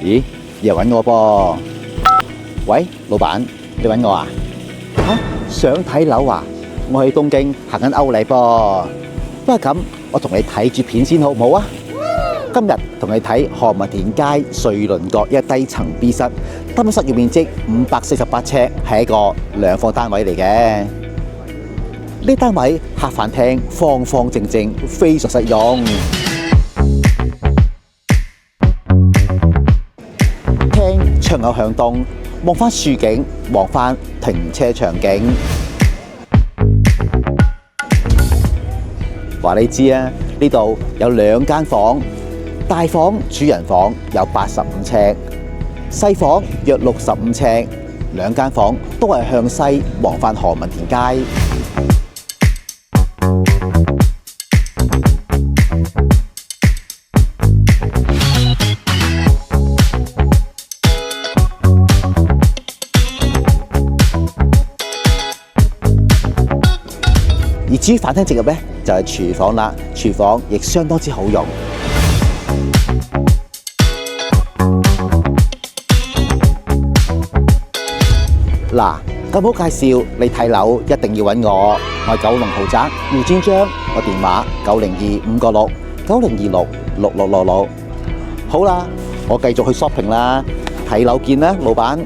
咦，又揾我噃？喂，老闆，你揾我啊？想睇樓啊？我喺東京行緊歐禮噃。不過咁，我同你睇住片先好唔好啊？今日同你睇何文田街瑞麟閣一低層 B 室，單室用面積548尺，係一個2房單位嚟嘅。呢單位客飯廳方方正正，非常實用。廳窗口向東，望翻樹景，望翻停車場景。話你知啊，呢度有2間房，大房主人房有85尺，細房約65尺，2間房都係向西望翻何文田街。而至於飯廳直入呢，就係廚房啦，廚房亦相當之好用。嗱，咁好介紹，你睇樓一定要揾我，我係九龍豪宅胡占章，我電話902-596-9026-6666。好啦，我繼續去 shopping 啦，睇樓見啦，老闆。